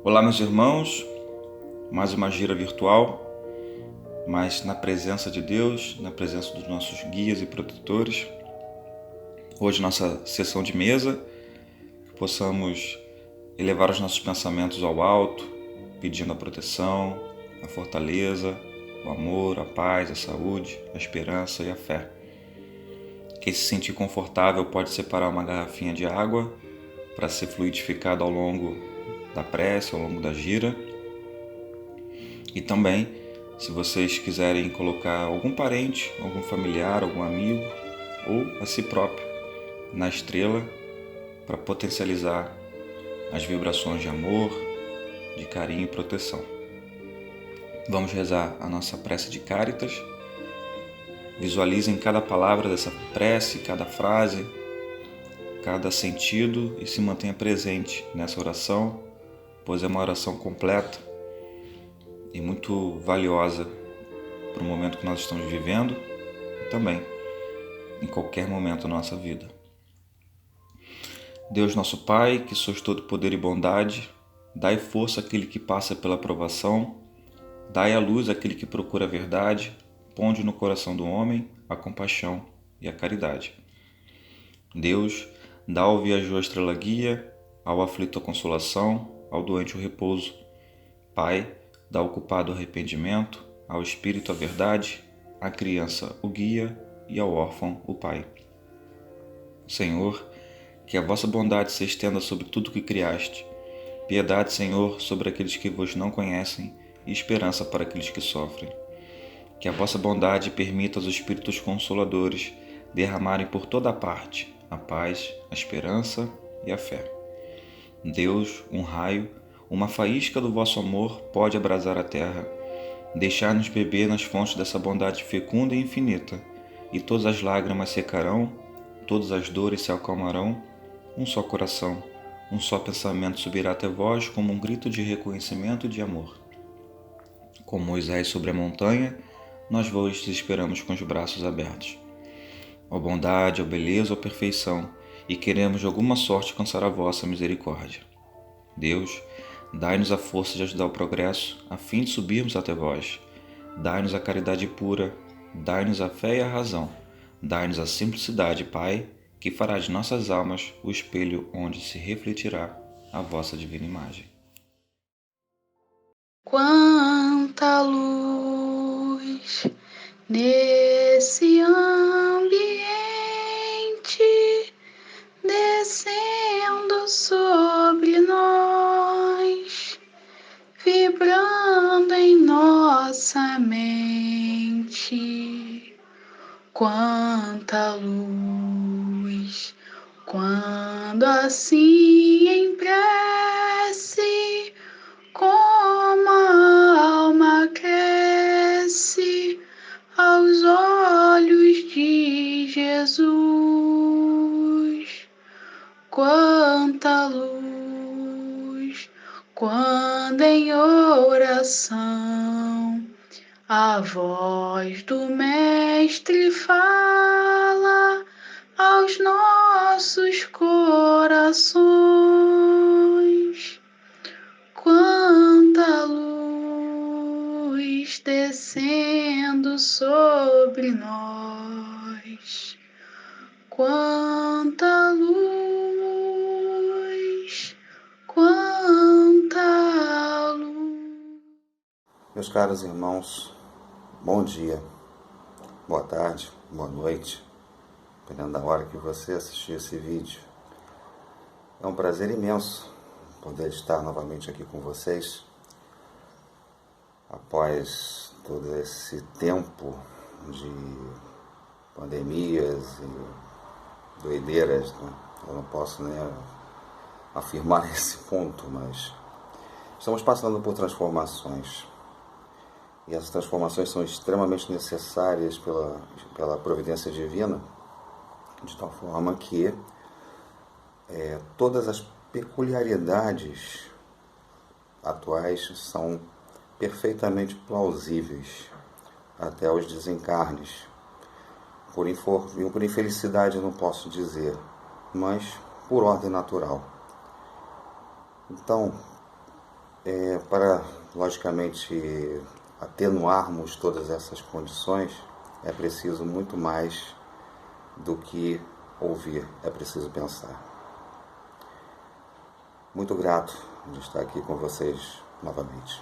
Olá, meus irmãos, mais uma gira virtual, mas na presença de Deus, na presença dos nossos guias e protetores. Hoje, nossa sessão de mesa, que possamos elevar os nossos pensamentos ao alto, pedindo a proteção, a fortaleza, o amor, a paz, a saúde, a esperança e a fé. Quem se sentir confortável pode separar uma garrafinha de água para ser fluidificado ao longo da prece, ao longo da gira. E também, se vocês quiserem colocar algum parente, algum familiar, algum amigo ou a si próprio na estrela para potencializar as vibrações de amor, de carinho e proteção. Vamos rezar a nossa prece de Cáritas. Visualizem cada palavra dessa prece, cada frase, cada sentido e se mantenha presente nessa oração, pois é uma oração completa e muito valiosa para o momento que nós estamos vivendo e também em qualquer momento da nossa vida. Deus nosso Pai, que sois todo poder e bondade, dai força àquele que passa pela provação, dai à luz àquele que procura a verdade, ponde no coração do homem a compaixão e a caridade. Deus, dá ao viajor a estrela guia, ao aflito a consolação, ao doente o repouso. Pai, dá ao culpado o arrependimento, ao espírito a verdade, à criança o guia e ao órfão o pai. Senhor, que a vossa bondade se estenda sobre tudo que criaste. Piedade, Senhor, sobre aqueles que vos não conhecem e esperança para aqueles que sofrem. Que a vossa bondade permita aos Espíritos Consoladores derramarem por toda a parte a paz, a esperança e a fé. Deus, um raio, uma faísca do vosso amor pode abrasar a terra, deixar-nos beber nas fontes dessa bondade fecunda e infinita, e todas as lágrimas secarão, todas as dores se acalmarão, um só coração, um só pensamento subirá até vós como um grito de reconhecimento e de amor. Com Moisés sobre a montanha, nós vos esperamos com os braços abertos. Ó bondade, ó beleza, ó perfeição, e queremos de alguma sorte alcançar a vossa misericórdia. Deus, dai-nos a força de ajudar o progresso, a fim de subirmos até vós. Dai-nos a caridade pura, dai-nos a fé e a razão, dai-nos a simplicidade, Pai, que fará de nossas almas o espelho onde se refletirá a vossa divina imagem. Quanta luz nesse ambiente, descendo sobre nós, vibrando em nossa mente. Quanta luz, quando assim em prece, como a alma cresce aos olhos de Jesus. Quanta luz, quando em oração a voz do Mestre fala aos nossos corações. Quanta luz descendo sobre nós. Quanta luz, quanta luz. Meus caros irmãos, bom dia, boa tarde, boa noite, dependendo da hora que você assistir esse vídeo. É um prazer imenso poder estar novamente aqui com vocês, após todo esse tempo de pandemias e doideiras, né? Eu não posso nem afirmar esse ponto, mas estamos passando por transformações. E essas transformações são extremamente necessárias pela providência divina, de tal forma que todas as peculiaridades atuais são perfeitamente plausíveis até os desencarnes. Por infelicidade não posso dizer, mas por ordem natural. Então, Para, logicamente, atenuarmos todas essas condições, é preciso muito mais do que ouvir, é preciso pensar. Muito grato de estar aqui com vocês novamente.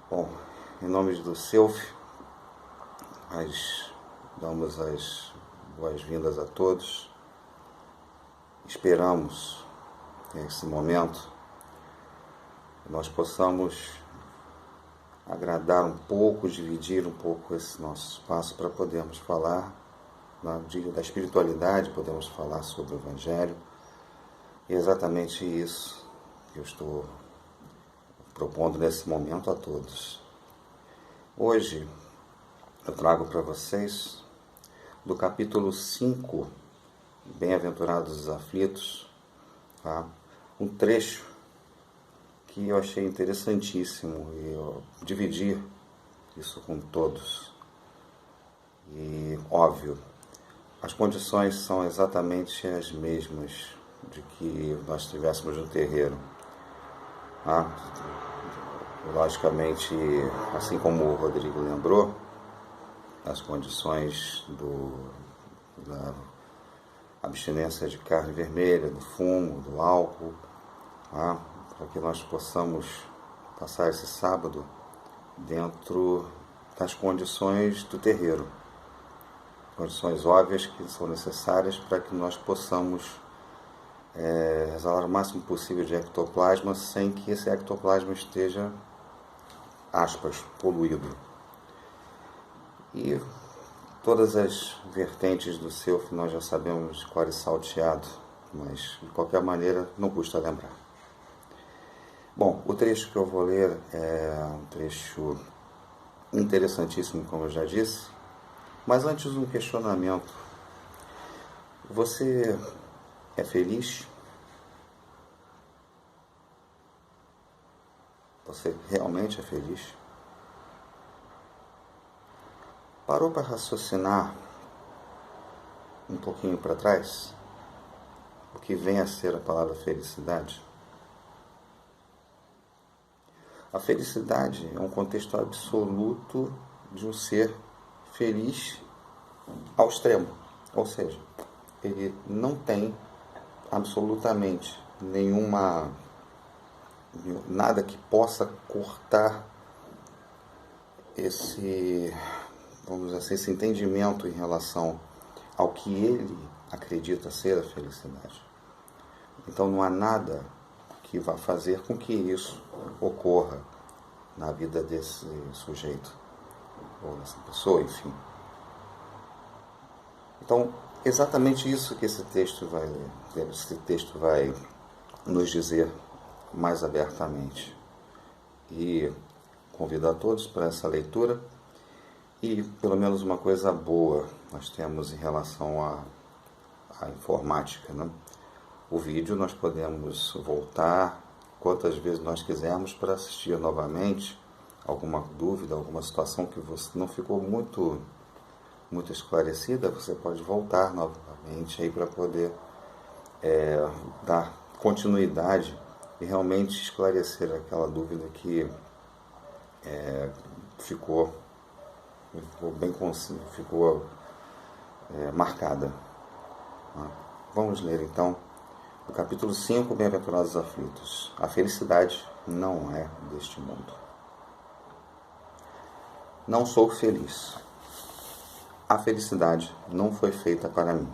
Bom, em nome do Self, nós damos as boas-vindas a todos. Esperamos, nesse momento, que nós possamos agradar um pouco, dividir um pouco esse nosso espaço para podermos falar da espiritualidade, podemos falar sobre o Evangelho. E é exatamente isso que eu estou propondo nesse momento a todos. Hoje eu trago para vocês do capítulo 5, Bem-aventurados os aflitos, tá? Um trecho que eu achei interessantíssimo e eu dividi isso com todos. E, óbvio, as condições são exatamente as mesmas de que nós estivéssemos no terreiro. Tá? Logicamente, assim como o Rodrigo lembrou, as condições da abstinência de carne vermelha, do fumo, do álcool, tá? Para que nós possamos passar esse sábado dentro das condições do terreiro. Condições óbvias que são necessárias para que nós possamos exalar o máximo possível de ectoplasma sem que esse ectoplasma esteja, aspas, poluído. E todas as vertentes do Self nós já sabemos de cor e salteado, mas de qualquer maneira não custa lembrar. Bom, o trecho que eu vou ler é um trecho interessantíssimo, como eu já disse, mas antes um questionamento. Você é feliz? Você realmente é feliz? Parou para raciocinar um pouquinho para trás o que vem a ser a palavra felicidade? A felicidade é um contexto absoluto de um ser feliz ao extremo. Ou seja, ele não tem absolutamente nada que possa cortar esse, vamos dizer assim, esse entendimento em relação ao que ele acredita ser a felicidade. Então não há nada que vá fazer com que isso ocorra na vida desse sujeito, ou dessa pessoa, enfim. Então, exatamente isso que esse texto vai nos dizer mais abertamente. E convido a todos para essa leitura. E pelo menos uma coisa boa nós temos em relação à informática, né? O vídeo nós podemos voltar quantas vezes nós quisermos para assistir novamente alguma dúvida, alguma situação que você não ficou muito esclarecida, você pode voltar novamente aí para poder dar continuidade e realmente esclarecer aquela dúvida que ficou marcada. Vamos ler então o capítulo 5, Bem-aventurados aflitos. A felicidade não é deste mundo. Não sou feliz. A felicidade não foi feita para mim.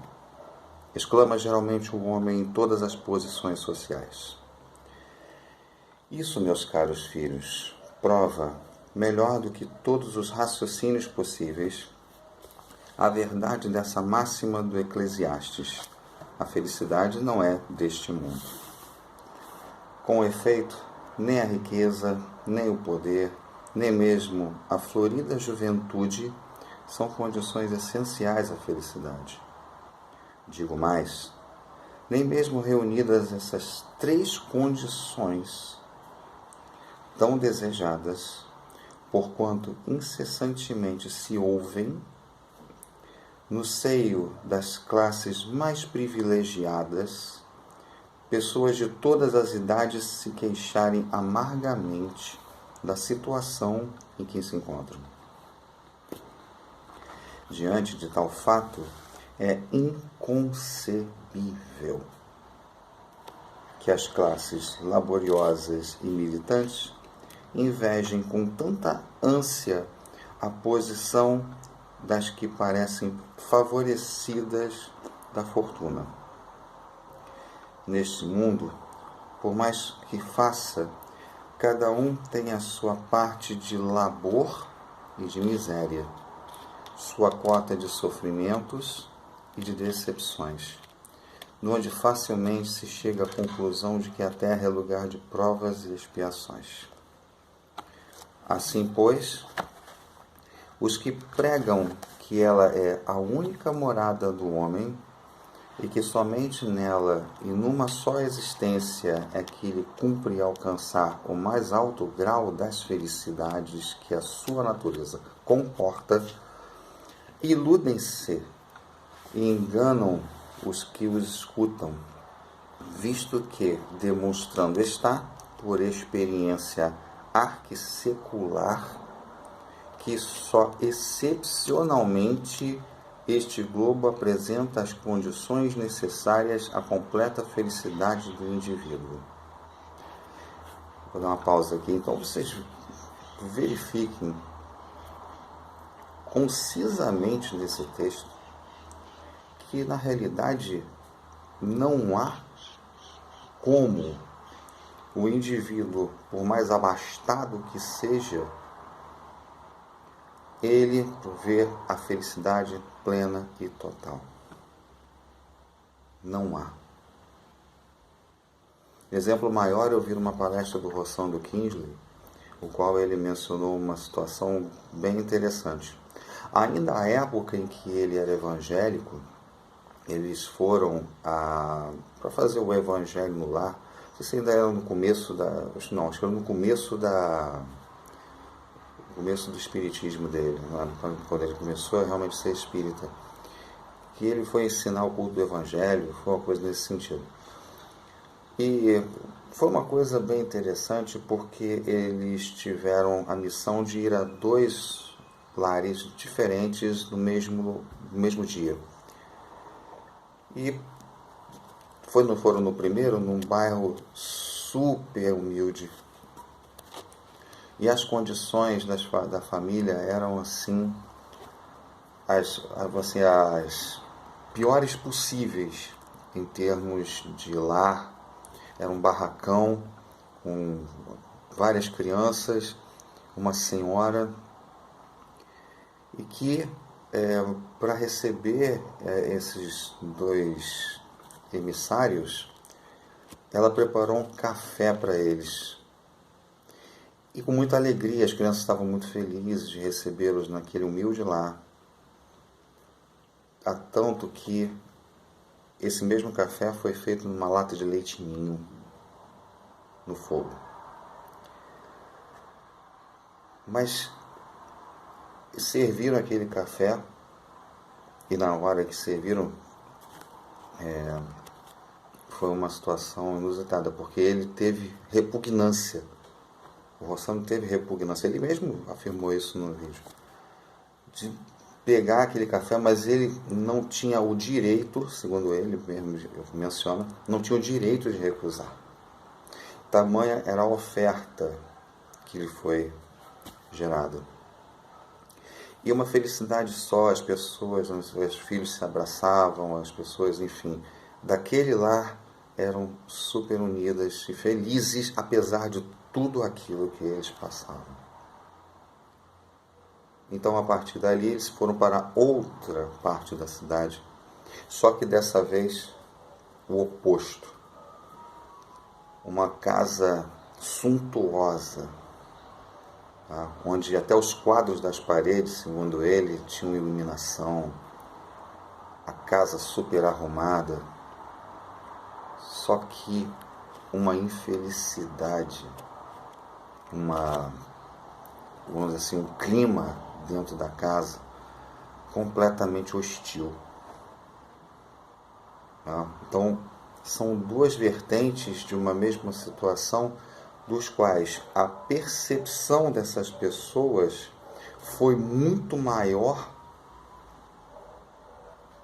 Exclama geralmente o homem em todas as posições sociais. Isso, meus caros filhos, prova, melhor do que todos os raciocínios possíveis, a verdade dessa máxima do Eclesiastes. A felicidade não é deste mundo. Com efeito, nem a riqueza, nem o poder, nem mesmo a florida juventude são condições essenciais à felicidade. Digo mais, nem mesmo reunidas essas três condições tão desejadas, porquanto incessantemente se ouvem no seio das classes mais privilegiadas, pessoas de todas as idades se queixarem amargamente da situação em que se encontram. Diante de tal fato, é inconcebível que as classes laboriosas e militantes invejem com tanta ânsia a posição das que parecem favorecidas da fortuna. Neste mundo, por mais que faça, cada um tem a sua parte de labor e de miséria, sua cota de sofrimentos e de decepções, onde facilmente se chega à conclusão de que a terra é lugar de provas e expiações. Assim, pois, os que pregam que ela é a única morada do homem e que somente nela e numa só existência é que ele cumpre alcançar o mais alto grau das felicidades que a sua natureza comporta, iludem-se e enganam os que os escutam, visto que, demonstrando está, por experiência arquissecular, que só excepcionalmente este globo apresenta as condições necessárias à completa felicidade do indivíduo. Vou dar uma pausa aqui. Então, vocês verifiquem concisamente nesse texto que, na realidade, não há como o indivíduo, por mais abastado que seja, ele ver a felicidade plena e total. Não há. Exemplo maior, eu vi uma palestra do Rossando Kingsley, o qual ele mencionou uma situação bem interessante. Ainda à época em que ele era evangélico, eles foram para fazer o evangelho no lar. Não sei se ainda era no começo acho que era no começo do espiritismo dele, quando ele começou a realmente ser espírita, que ele foi ensinar o culto do evangelho, foi uma coisa nesse sentido. E foi uma coisa bem interessante porque eles tiveram a missão de ir a 2 lares diferentes no mesmo dia. E foram no primeiro, num bairro super humilde. E as condições da família eram assim as piores possíveis em termos de lar. Era um barracão com várias crianças, uma senhora, e que para receber esses 2 emissários, ela preparou um café para eles. E com muita alegria, as crianças estavam muito felizes de recebê-los naquele humilde lar. Há tanto que esse mesmo café foi feito numa lata de leite ninho, no fogo. Mas serviram aquele café, e na hora que serviram, foi uma situação inusitada, porque ele teve repugnância. O Rossano teve repugnância, ele mesmo afirmou isso no vídeo, de pegar aquele café, mas ele não tinha o direito, segundo ele mesmo menciona, não tinha o direito de recusar. Tamanha era a oferta que lhe foi gerada. E uma felicidade só, as pessoas, os filhos se abraçavam, as pessoas, enfim, daquele lar eram super unidas e felizes, apesar de tudo aquilo que eles passavam. Então, a partir dali, eles foram para outra parte da cidade, só que dessa vez o oposto. Uma casa suntuosa, tá? Onde até os quadros das paredes, segundo ele, tinham iluminação, a casa super arrumada, só que uma infelicidade, vamos dizer assim, um clima dentro da casa completamente hostil. Tá? Então, são duas vertentes de uma mesma situação, dos quais a percepção dessas pessoas foi muito maior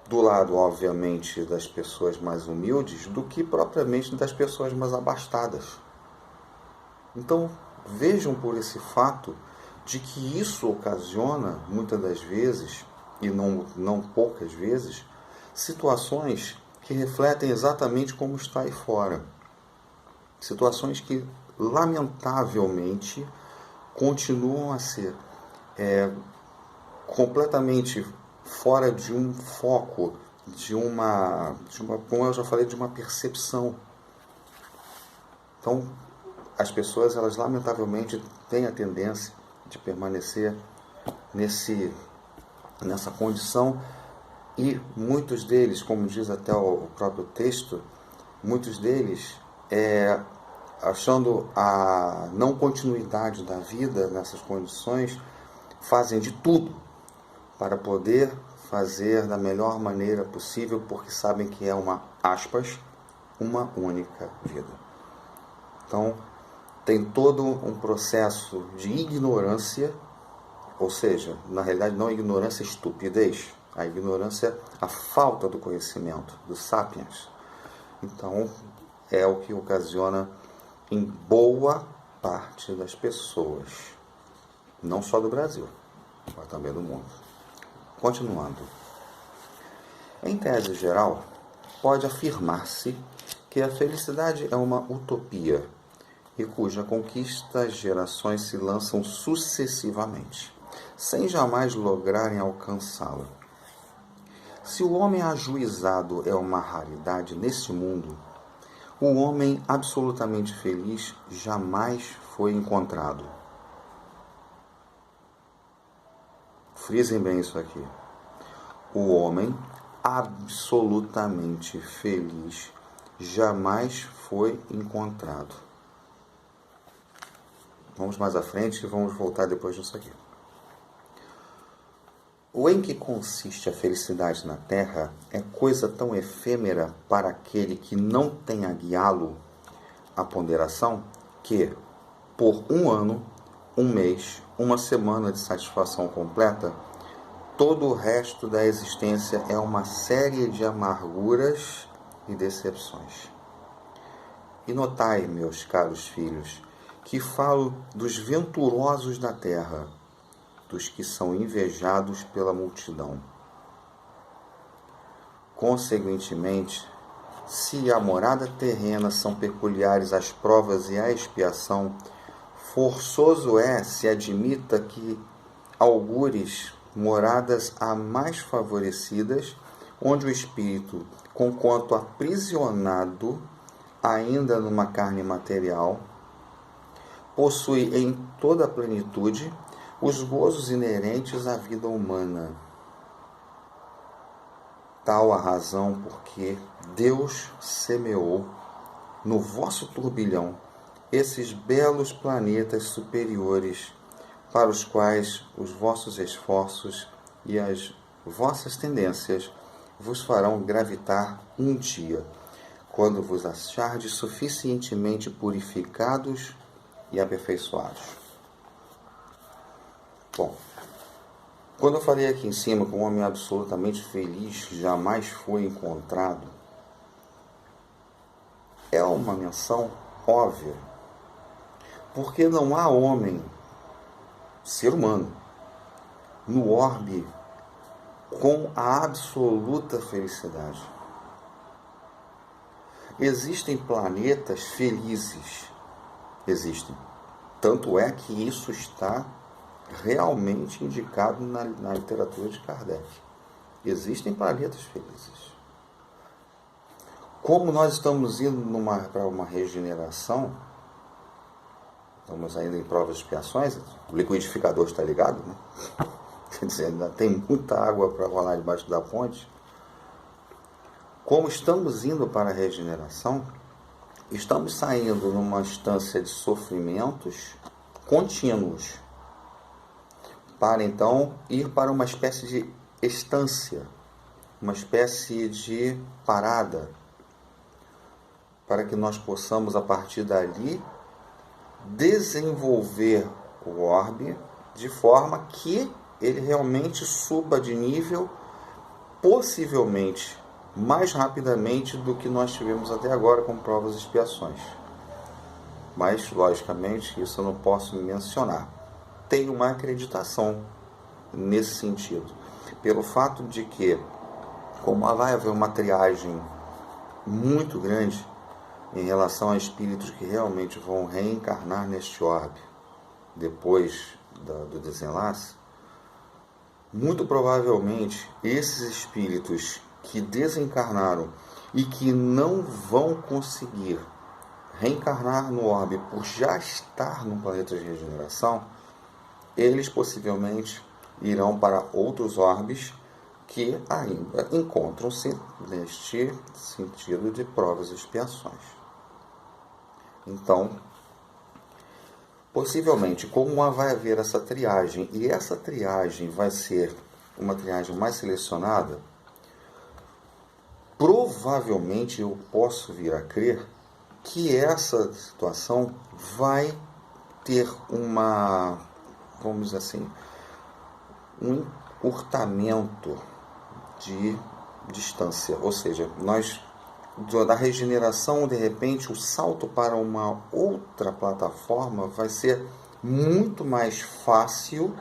do lado, obviamente, das pessoas mais humildes do que propriamente das pessoas mais abastadas. Então, vejam por esse fato de que isso ocasiona, muitas das vezes, e não poucas vezes, situações que refletem exatamente como está aí fora. Situações que, lamentavelmente, continuam a ser completamente fora de um foco, como eu já falei, de uma percepção. Então, as pessoas, elas lamentavelmente têm a tendência de permanecer nessa condição, e muitos deles, como diz até o próprio texto, muitos deles, achando a não continuidade da vida nessas condições, fazem de tudo para poder fazer da melhor maneira possível, porque sabem que é uma única vida. Então, tem todo um processo de ignorância, ou seja, na realidade não ignorância, estupidez. A ignorância, a falta do conhecimento, do sapiens. Então, é o que ocasiona em boa parte das pessoas, não só do Brasil, mas também do mundo. Continuando. Em tese geral, pode afirmar-se que a felicidade é uma utopia e cuja conquista as gerações se lançam sucessivamente, sem jamais lograrem alcançá-la. Se o homem ajuizado é uma raridade neste mundo, o homem absolutamente feliz jamais foi encontrado. Frisem bem isso aqui. O homem absolutamente feliz jamais foi encontrado. Vamos mais à frente e vamos voltar depois disso aqui. O em que consiste a felicidade na Terra é coisa tão efêmera para aquele que não tem a guiá-lo à ponderação que, por um ano, um mês, uma semana de satisfação completa, todo o resto da existência é uma série de amarguras e decepções. E notai, meus caros filhos, que falo dos venturosos da terra, dos que são invejados pela multidão. Consequentemente, se à morada terrena são peculiares as provas e a expiação, forçoso é se admita que augures moradas a mais favorecidas, onde o espírito, conquanto aprisionado ainda numa carne material, possui em toda a plenitude os gozos inerentes à vida humana. Tal a razão porque Deus semeou no vosso turbilhão esses belos planetas superiores, para os quais os vossos esforços e as vossas tendências vos farão gravitar um dia, quando vos achardes suficientemente purificados e aperfeiçoados. Bom, quando eu falei aqui em cima que um homem absolutamente feliz jamais foi encontrado, é uma menção óbvia, porque não há homem, ser humano, no orbe com a absoluta felicidade. Existem planetas felizes, existem. Tanto é que isso está realmente indicado na literatura de Kardec. Existem planetas felizes. Como nós estamos indo para uma regeneração, estamos ainda em provas de expiações, o liquidificador está ligado, né? Quer dizer, ainda tem muita água para rolar debaixo da ponte. Como estamos indo para a regeneração, estamos saindo numa instância de sofrimentos contínuos, para então ir para uma espécie de estância, uma espécie de parada, para que nós possamos, a partir dali, desenvolver o orbe de forma que ele realmente suba de nível, possivelmente mais rapidamente do que nós tivemos até agora com provas e expiações. Mas, logicamente, isso eu não posso mencionar. Tenho uma acreditação nesse sentido, pelo fato de que, como vai haver uma triagem muito grande em relação a espíritos que realmente vão reencarnar neste orbe depois do desenlace, muito provavelmente esses espíritos que desencarnaram e que não vão conseguir reencarnar no orbe por já estar no planeta de regeneração, eles possivelmente irão para outros orbes que ainda encontram-se neste sentido de provas e expiações. Então, possivelmente, como vai haver essa triagem, e essa triagem vai ser uma triagem mais selecionada, provavelmente eu posso vir a crer que essa situação vai ter vamos dizer assim, um encurtamento de distância. Ou seja, da regeneração, de repente, o salto para uma outra plataforma vai ser muito mais fácil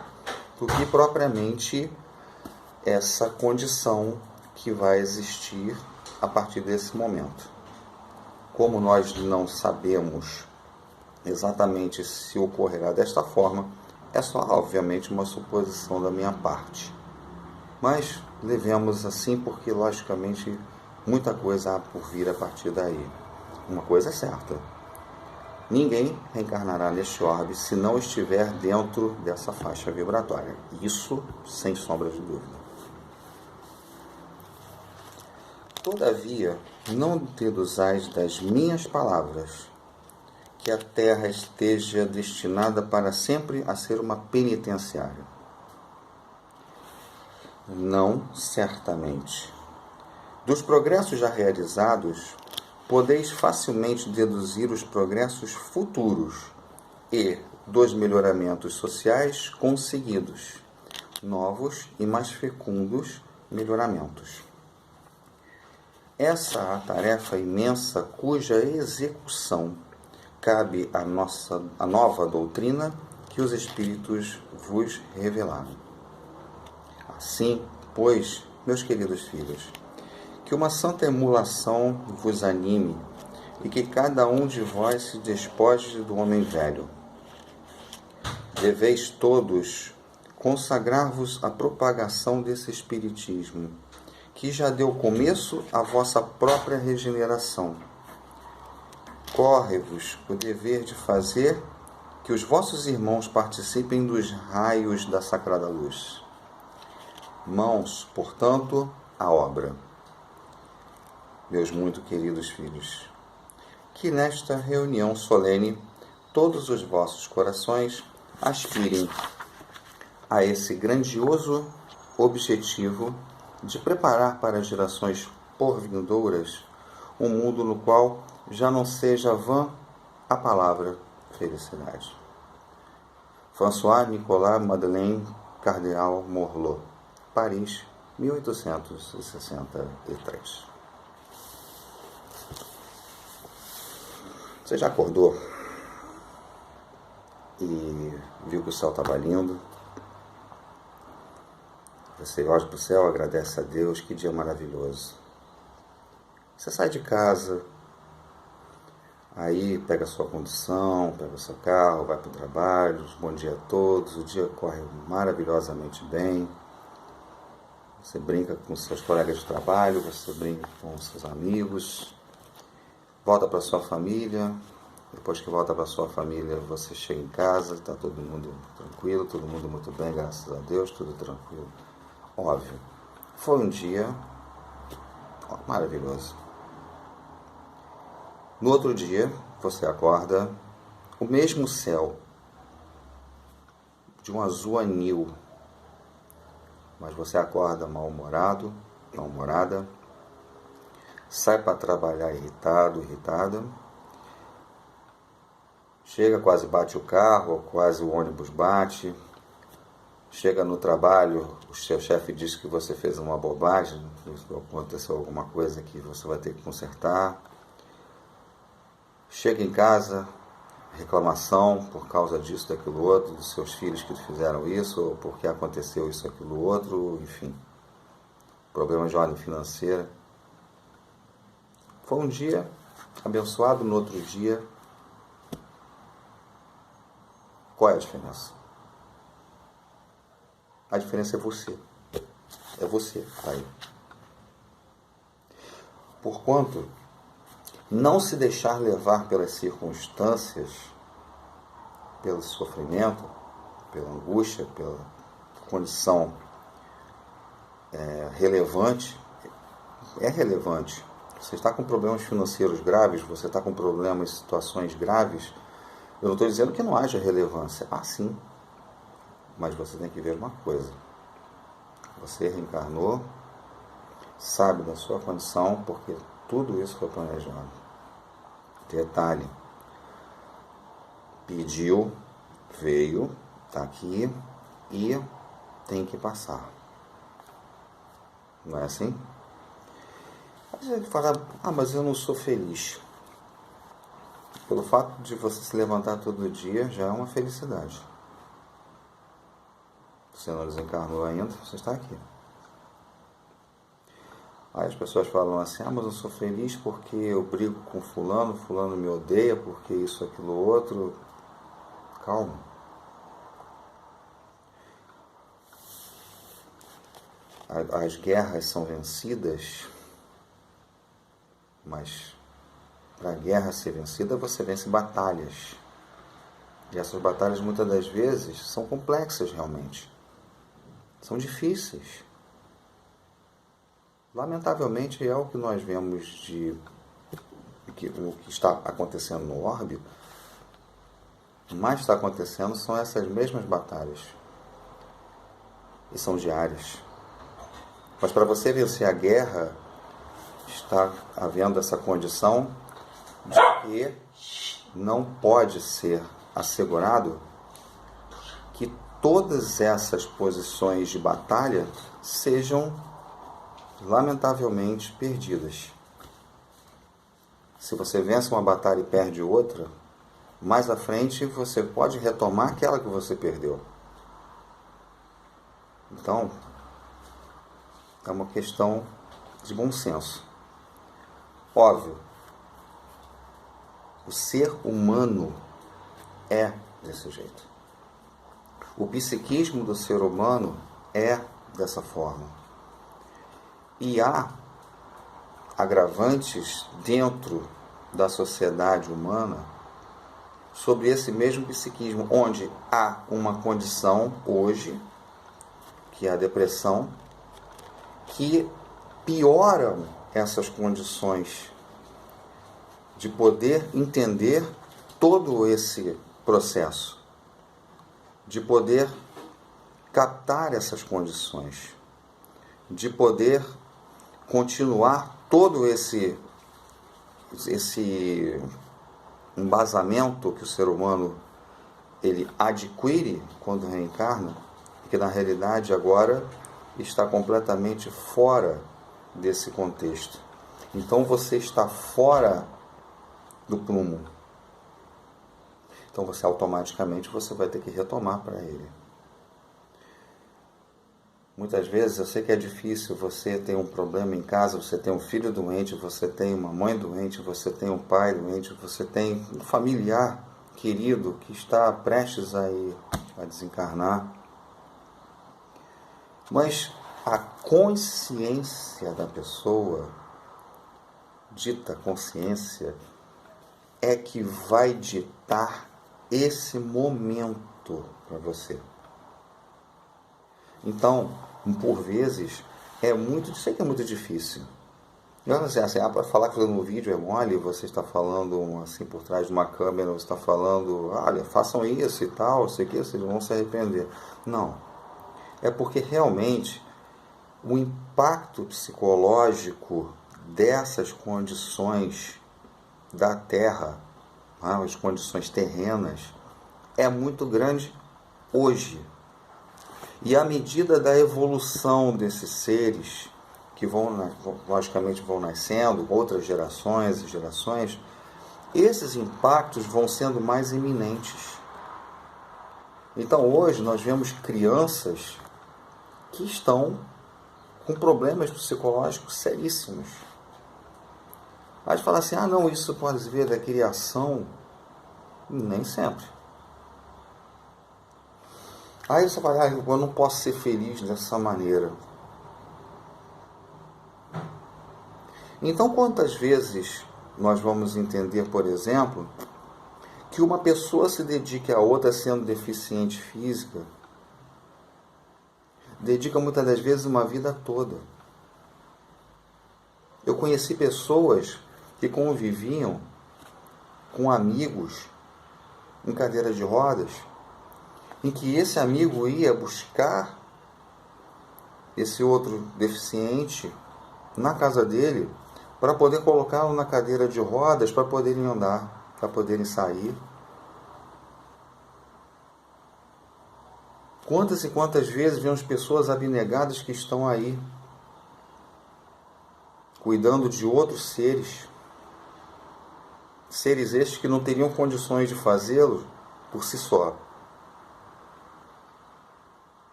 do que propriamente essa condição que vai existir a partir desse momento. Como nós não sabemos exatamente se ocorrerá desta forma, é só, obviamente, uma suposição da minha parte. Mas levemos assim porque, logicamente, muita coisa há por vir a partir daí. Uma coisa é certa: ninguém reencarnará neste orbe se não estiver dentro dessa faixa vibratória. Isso sem sombra de dúvida. Todavia, não deduzais das minhas palavras que a terra esteja destinada para sempre a ser uma penitenciária. Não, certamente. Dos progressos já realizados, podeis facilmente deduzir os progressos futuros e dos melhoramentos sociais conseguidos, novos e mais fecundos melhoramentos. Essa é a tarefa imensa cuja execução cabe à nova doutrina que os Espíritos vos revelaram. Assim, pois, meus queridos filhos, que uma santa emulação vos anime e que cada um de vós se despoje do homem velho. Deveis todos consagrar-vos à propagação desse Espiritismo, que já deu começo à vossa própria regeneração. Corre-vos o dever de fazer que os vossos irmãos participem dos raios da Sagrada Luz. Mãos, portanto, à obra. Meus muito queridos filhos, que nesta reunião solene todos os vossos corações aspirem a esse grandioso objetivo de preparar para as gerações porvindouras um mundo no qual já não seja vã a palavra felicidade. François Nicolas Madeleine Cardeal Morlot, Paris, 1863. Você já acordou e viu que o céu estava lindo? Você olha para o céu, agradece a Deus, que dia maravilhoso. Você sai de casa, aí pega a sua condução, pega o seu carro, vai para o trabalho, bom dia a todos, o dia corre maravilhosamente bem. Você brinca com seus colegas de trabalho, você brinca com seus amigos, volta para sua família. Depois que volta para sua família, você chega em casa, está todo mundo tranquilo, todo mundo muito bem, graças a Deus, tudo tranquilo. Óbvio, foi um dia maravilhoso. No outro dia, você acorda, o mesmo céu, de um azul anil, mas você acorda mal-humorado, mal-humorada, sai para trabalhar irritado, irritada, chega, quase bate o carro, quase o ônibus bate, chega no trabalho, o seu chefe diz que você fez uma bobagem, aconteceu alguma coisa que você vai ter que consertar, chega em casa, reclamação por causa disso, daquilo outro, dos seus filhos que fizeram isso, ou porque aconteceu isso, aquilo outro, enfim, problema de ordem financeira. Foi um dia abençoado, no outro dia, qual é a diferença? A diferença é você. É você, aí. Porquanto, não se deixar levar pelas circunstâncias, pelo sofrimento, pela angústia, pela condição relevante, é relevante. Você está com problemas financeiros graves, você está com problemas, situações graves, eu não estou dizendo que não haja relevância. Ah, sim. Mas você tem que ver uma coisa. Você reencarnou, sabe da sua condição, porque tudo isso foi planejado. Detalhe. Pediu, veio, está aqui e tem que passar. Não é assim? Às vezes ele fala, mas eu não sou feliz. Pelo fato de você se levantar todo dia, já é uma felicidade. Você não desencarnou ainda, você está aqui. Aí as pessoas falam assim, mas eu sou feliz porque eu brigo com fulano, fulano me odeia, porque isso, aquilo, outro. Calma. As guerras são vencidas, mas para a guerra ser vencida, você vence batalhas. E essas batalhas, muitas das vezes, são complexas realmente. São difíceis. Lamentavelmente, é o que nós vemos o que está acontecendo no orbe. O mais está acontecendo são essas mesmas batalhas. E são diárias. Mas para você vencer a guerra, está havendo essa condição de que não pode ser assegurado que todas essas posições de batalha sejam lamentavelmente perdidas. Se você vence uma batalha e perde outra, mais à frente você pode retomar aquela que você perdeu. Então, é uma questão de bom senso. Óbvio, o ser humano é desse jeito. O psiquismo do ser humano é dessa forma. E há agravantes dentro da sociedade humana sobre esse mesmo psiquismo, onde há uma condição hoje, que é a depressão, que pioram essas condições de poder entender todo esse processo, de poder captar essas condições, de poder continuar todo esse embasamento que o ser humano ele adquire quando reencarna, que na realidade agora está completamente fora desse contexto. Então você está fora do prumo. Então você automaticamente vai ter que retomar para ele. Muitas vezes eu sei que é difícil, você tem um problema em casa, você tem um filho doente, você tem uma mãe doente, você tem um pai doente, você tem um familiar querido que está prestes a desencarnar. Mas a consciência da pessoa, dita consciência, é que vai ditar esse momento para você. Então, por vezes, sei que é muito difícil. Não sei assim, para falar que no vídeo é mole, você está falando assim por trás de uma câmera, você está falando, olha, façam isso e tal, sei que vocês vão se arrepender. Não. É porque realmente o impacto psicológico dessas condições da Terra, as condições terrenas, é muito grande hoje. E à medida da evolução desses seres, que logicamente vão nascendo, outras gerações e gerações, esses impactos vão sendo mais iminentes. Então hoje nós vemos crianças que estão com problemas psicológicos seríssimos. Mas fala assim, não, isso pode vir da criação. Nem sempre. Aí você fala, eu não posso ser feliz dessa maneira. Então quantas vezes nós vamos entender, por exemplo, que uma pessoa se dedique a outra sendo deficiente física, dedica muitas das vezes uma vida toda. Eu conheci pessoas que conviviam com amigos em cadeira de rodas, em que esse amigo ia buscar esse outro deficiente na casa dele para poder colocá-lo na cadeira de rodas, para poderem andar, para poderem sair. Quantas e quantas vezes vemos pessoas abnegadas que estão aí, cuidando de outros seres, seres estes que não teriam condições de fazê-lo por si só.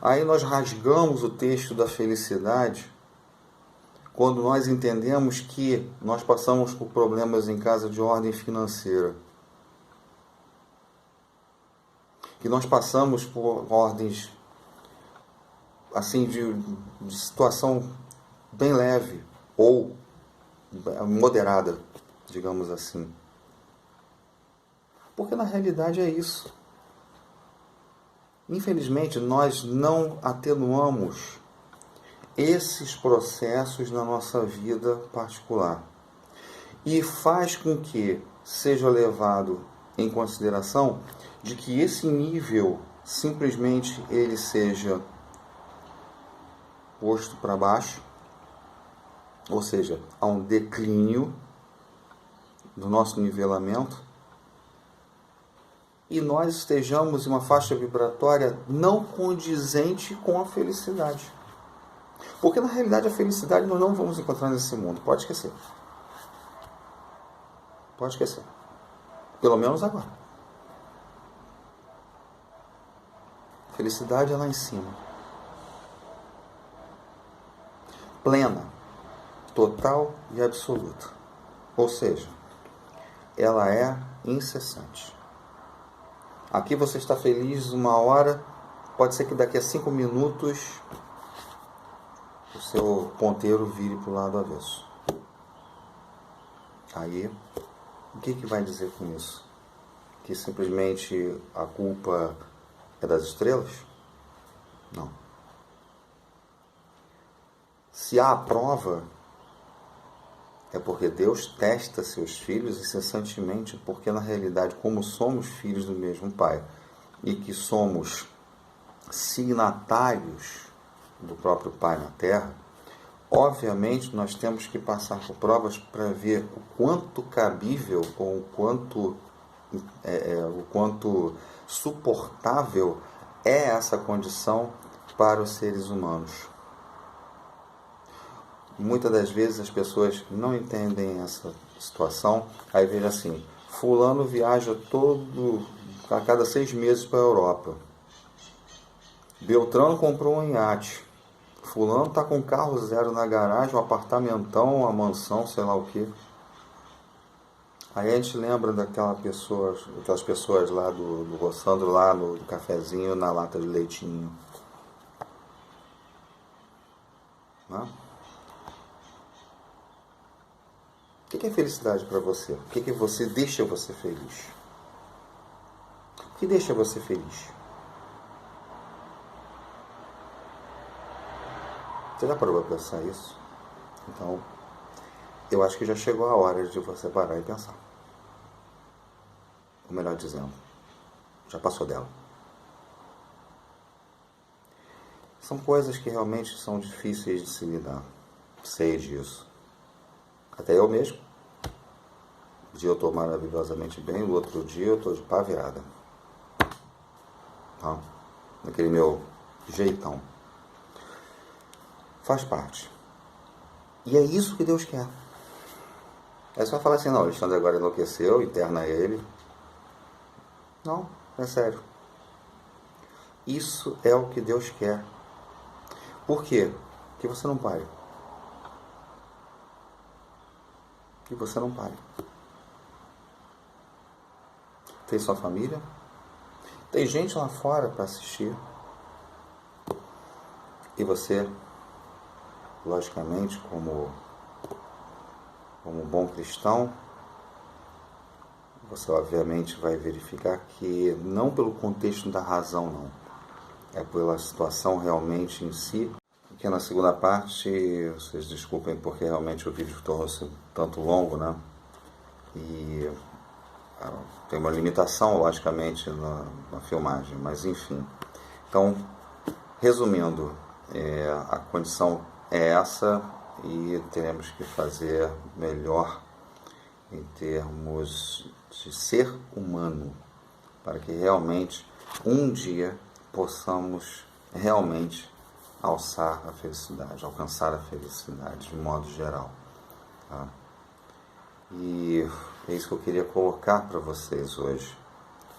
Aí nós rasgamos o texto da felicidade quando nós entendemos que nós passamos por problemas em casa de ordem financeira, que nós passamos por ordens assim de situação bem leve ou moderada, digamos assim. Porque na realidade é isso. Infelizmente, nós não atenuamos esses processos na nossa vida particular. E faz com que seja levado em consideração de que esse nível simplesmente ele seja posto para baixo, ou seja, há um declínio do nosso nivelamento, e nós estejamos em uma faixa vibratória não condizente com a felicidade. Porque na realidade a felicidade nós não vamos encontrar nesse mundo, pode esquecer. Pode esquecer. Pelo menos agora. A felicidade é lá em cima. Plena, total e absoluta. Ou seja, ela é incessante. Aqui você está feliz uma hora, pode ser que daqui a 5 minutos o seu ponteiro vire para o lado avesso. Aí, o que vai dizer com isso? Que simplesmente a culpa é das estrelas? Não. Se há a prova, é porque Deus testa seus filhos incessantemente, porque na realidade, como somos filhos do mesmo Pai e que somos signatários do próprio Pai na Terra, obviamente nós temos que passar por provas para ver o quanto cabível ou o quanto suportável é essa condição para os seres humanos. Muitas das vezes as pessoas não entendem essa situação. Aí veja assim, fulano viaja a cada 6 meses para a Europa. Beltrano comprou um iate. Fulano está com um carro zero na garagem, um apartamentão, uma mansão, sei lá o quê. Aí a gente lembra daquelas pessoas lá do Roçando lá no cafezinho, na lata de leitinho. Não? O que é felicidade para você? O que você deixa você feliz? O que deixa você feliz? Você já parou para pensar isso? Então, eu acho que já chegou a hora de você parar e pensar. Ou melhor dizendo, já passou dela. São coisas que realmente são difíceis de se lidar. Sei disso. Até eu mesmo. Um dia eu estou maravilhosamente bem, no outro dia eu estou de pá virada. Tá? Naquele meu jeitão. Faz parte. E é isso que Deus quer. É só falar assim, não, Alexandre agora enlouqueceu, interna ele. Não, é sério. Isso é o que Deus quer. Por quê? Que você não pare. Que você não pare. Tem sua família? Tem gente lá fora para assistir. E você, logicamente, como bom cristão, você obviamente vai verificar que não pelo contexto da razão, não. É pela situação realmente em si. Porque na segunda parte, vocês desculpem porque realmente o vídeo tornou-se tanto longo, né? E tem uma limitação, logicamente, na filmagem, mas enfim. Então, resumindo, a condição é essa e teremos que fazer melhor em termos de ser humano, para que realmente um dia possamos realmente alçar a felicidade, alcançar a felicidade de modo geral. Tá? E é isso que eu queria colocar para vocês hoje.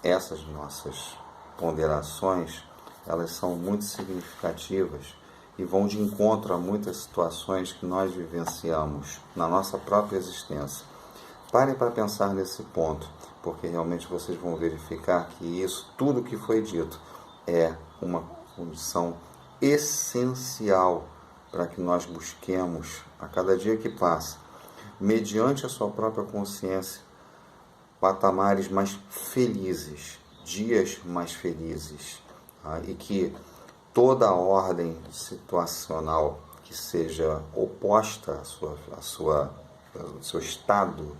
Essas nossas ponderações, elas são muito significativas e vão de encontro a muitas situações que nós vivenciamos na nossa própria existência. Parem para pensar nesse ponto, porque realmente vocês vão verificar que isso, tudo que foi dito, é uma condição essencial para que nós busquemos, a cada dia que passa, mediante a sua própria consciência, patamares mais felizes, dias mais felizes, tá? E que toda a ordem situacional que seja oposta ao seu estado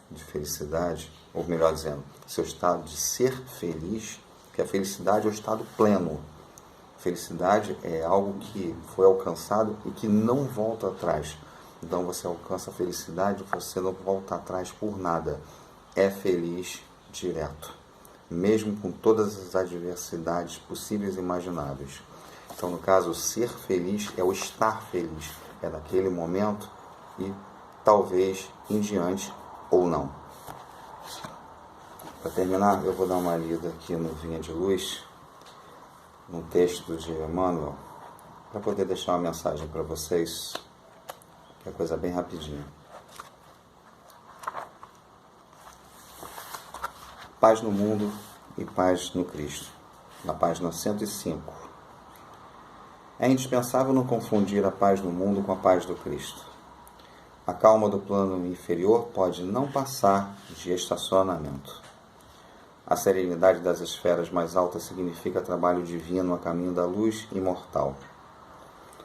de felicidade, ou melhor dizendo, seu estado de ser feliz, que a felicidade é o estado pleno. Felicidade é algo que foi alcançado e que não volta atrás. Então você alcança a felicidade, você não volta atrás por nada. É feliz direto, mesmo com todas as adversidades possíveis e imagináveis. Então, no caso, ser feliz é o estar feliz. É naquele momento e talvez em diante ou não. Para terminar, eu vou dar uma lida aqui no Vinha de Luz, num texto de Emmanuel, para poder deixar uma mensagem para vocês, que é coisa bem rapidinha. Paz no mundo e paz no Cristo, na página 105. É indispensável não confundir a paz no mundo com a paz do Cristo. A calma do plano inferior pode não passar de estacionamento. A serenidade das esferas mais altas significa trabalho divino a caminho da luz imortal.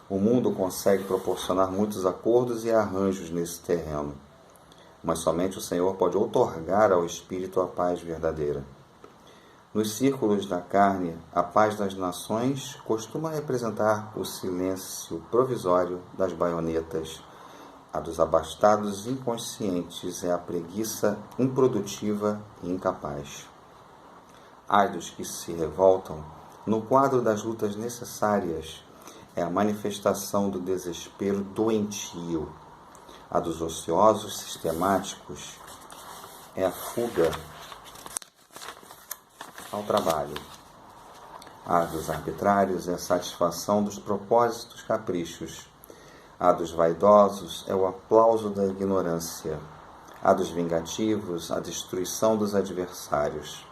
O mundo consegue proporcionar muitos acordos e arranjos nesse terreno, mas somente o Senhor pode outorgar ao espírito a paz verdadeira. Nos círculos da carne, a paz das nações costuma representar o silêncio provisório das baionetas. A dos abastados inconscientes é a preguiça improdutiva e incapaz. Ai dos que se revoltam, no quadro das lutas necessárias, é a manifestação do desespero doentio. A dos ociosos sistemáticos é a fuga ao trabalho. A dos arbitrários é a satisfação dos propósitos caprichos. A dos vaidosos é o aplauso da ignorância. A dos vingativos, a destruição dos adversários.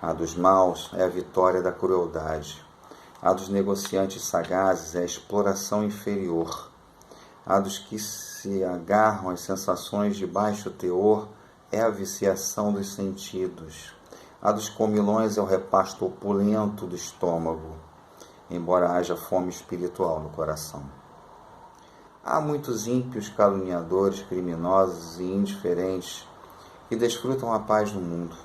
A dos maus é a vitória da crueldade. A dos negociantes sagazes é a exploração inferior. A dos que se agarram às sensações de baixo teor é a viciação dos sentidos. A dos comilões é o repasto opulento do estômago, embora haja fome espiritual no coração. Há muitos ímpios, caluniadores, criminosos e indiferentes que desfrutam a paz no mundo.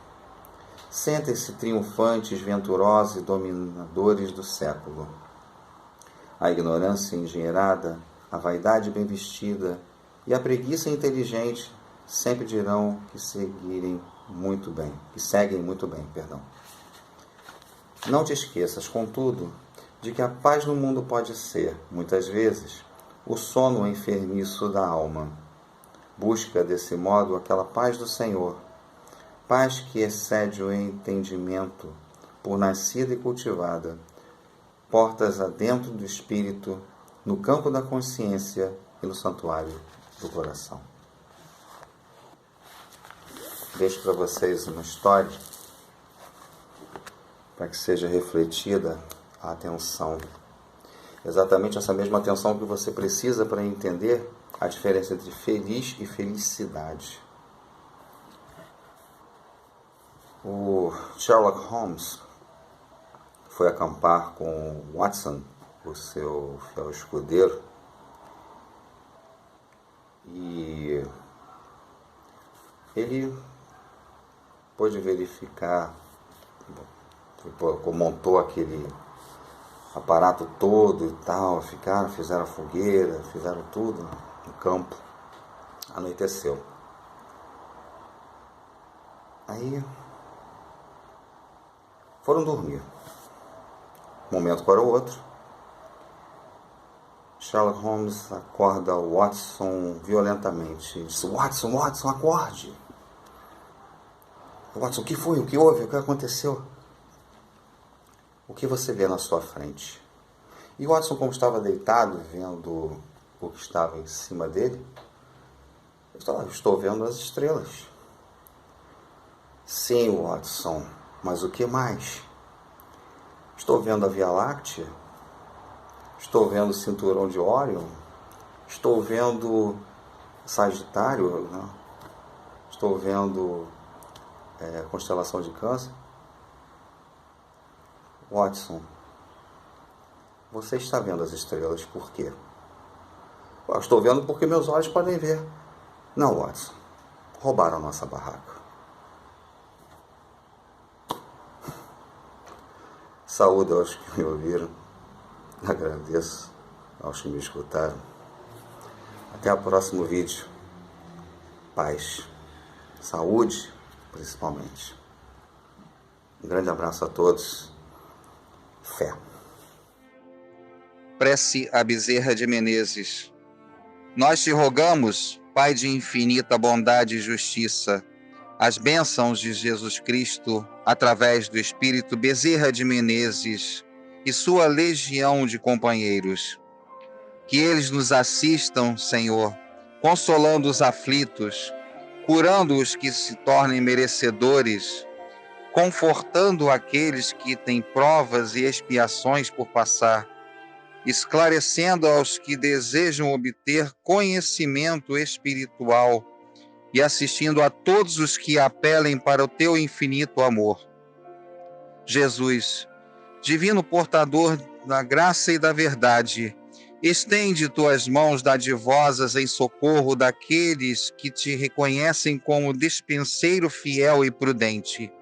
Sentem-se triunfantes, venturosos e dominadores do século. A ignorância engenheirada, a vaidade bem vestida E a preguiça inteligente sempre dirão que seguem muito bem. Não te esqueças, contudo, de que a paz no mundo pode ser, muitas vezes, o sono enfermiço da alma. Busca, desse modo, aquela paz do Senhor, paz que excede o entendimento, por nascida e cultivada, portas adentro do espírito, no campo da consciência e no santuário do coração. Deixo para vocês uma história para que seja refletida a atenção. Exatamente essa mesma atenção que você precisa para entender a diferença entre feliz e felicidade. O Sherlock Holmes foi acampar com Watson, o seu fiel escudeiro, e ele pôde verificar, montou aquele aparato todo e tal, fizeram a fogueira, fizeram tudo no campo. Anoiteceu. Aí foram dormir. Um momento para o outro, Sherlock Holmes acorda Watson violentamente. Ele diz: Watson, acorde! Watson, o que foi? O que houve? O que aconteceu? O que você vê na sua frente? E Watson, como estava deitado, vendo o que estava em cima dele, ele falou: estou vendo as estrelas. Sim, Watson, mas o que mais? Estou vendo a Via Láctea, estou vendo o cinturão de Órion, estou vendo Sagitário, né? Estou vendo a constelação de Câncer. Watson, você está vendo as estrelas por quê? Eu estou vendo porque meus olhos podem ver. Não, Watson, roubaram a nossa barraca. Saúde aos que me ouviram. Agradeço aos que me escutaram. Até o próximo vídeo. Paz. Saúde, principalmente. Um grande abraço a todos. Fé. Prece a Bezerra de Menezes. Nós te rogamos, Pai de infinita bondade e justiça, as bênçãos de Jesus Cristo, através do Espírito Bezerra de Menezes e sua legião de companheiros. Que eles nos assistam, Senhor, consolando os aflitos, curando os que se tornem merecedores, confortando aqueles que têm provas e expiações por passar, esclarecendo aos que desejam obter conhecimento espiritual e assistindo a todos os que apelem para o teu infinito amor. Jesus, divino portador da graça e da verdade, estende tuas mãos dadivosas em socorro daqueles que te reconhecem como dispenseiro fiel e prudente.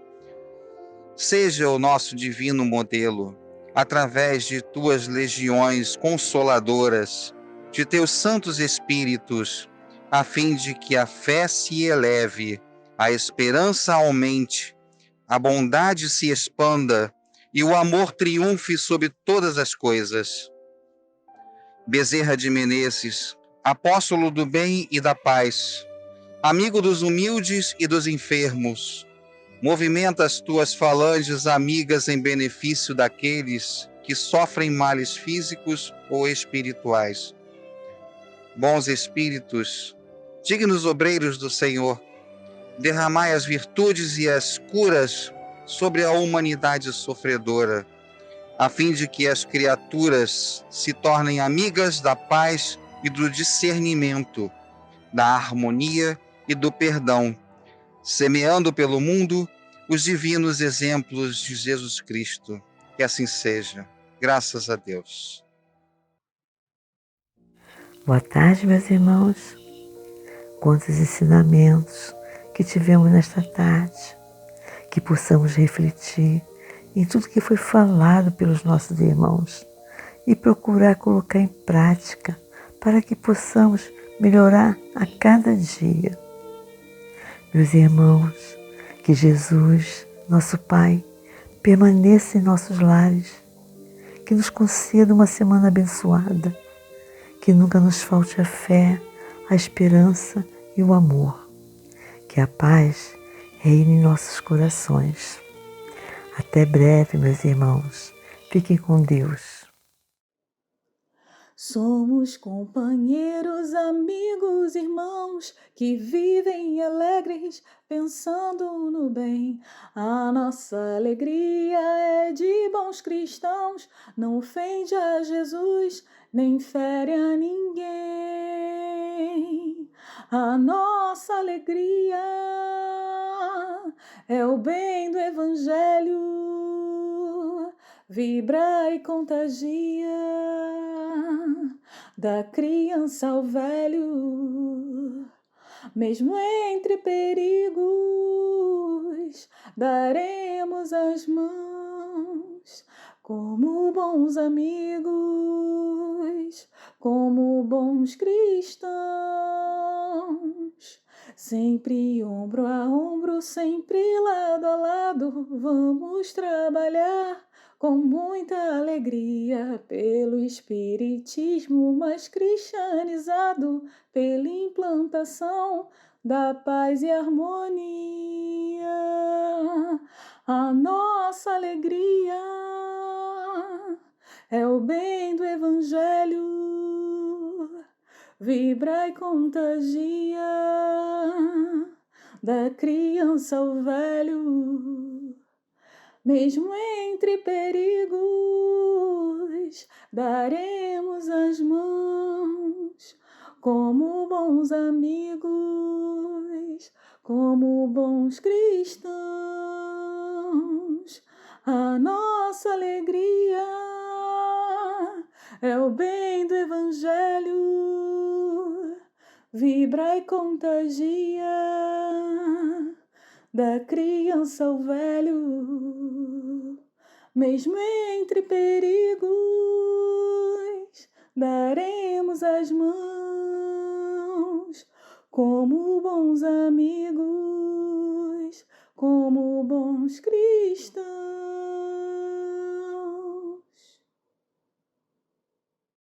Seja o nosso divino modelo, através de tuas legiões consoladoras, de teus santos espíritos, a fim de que a fé se eleve, a esperança aumente, a bondade se expanda e o amor triunfe sobre todas as coisas. Bezerra de Menezes, apóstolo do bem e da paz, amigo dos humildes e dos enfermos, movimenta as tuas falanges amigas em benefício daqueles que sofrem males físicos ou espirituais. Bons espíritos, dignos obreiros do Senhor, derramai as virtudes e as curas sobre a humanidade sofredora, a fim de que as criaturas se tornem amigas da paz e do discernimento, da harmonia e do perdão, semeando pelo mundo os divinos exemplos de Jesus Cristo. Que assim seja. Graças a Deus. Boa tarde, meus irmãos. Quantos ensinamentos que tivemos nesta tarde, que possamos refletir em tudo que foi falado pelos nossos irmãos e procurar colocar em prática para que possamos melhorar a cada dia. Meus irmãos, que Jesus, nosso Pai, permaneça em nossos lares, que nos conceda uma semana abençoada, que nunca nos falte a fé, a esperança e o amor, que a paz reine em nossos corações. Até breve, meus irmãos. Fiquem com Deus. Somos companheiros, amigos, irmãos, que vivem alegres, pensando no bem. A nossa alegria é de bons cristãos, não ofende a Jesus, nem fere a ninguém. A nossa alegria é o bem do Evangelho, vibra e contagia, da criança ao velho. Mesmo entre perigos, daremos as mãos, como bons amigos, como bons cristãos. Sempre ombro a ombro, sempre lado a lado, vamos trabalhar com muita alegria pelo espiritismo mais cristianizado, pela implantação da paz e harmonia. A nossa alegria é o bem do Evangelho, vibra e contagia, da criança ao velho. Mesmo entre perigos, daremos as mãos, como bons amigos, como bons cristãos. A nossa alegria é o bem do Evangelho, vibra e contagia, da criança ao velho. Mesmo entre perigos, daremos as mãos, como bons amigos, como bons cristãos.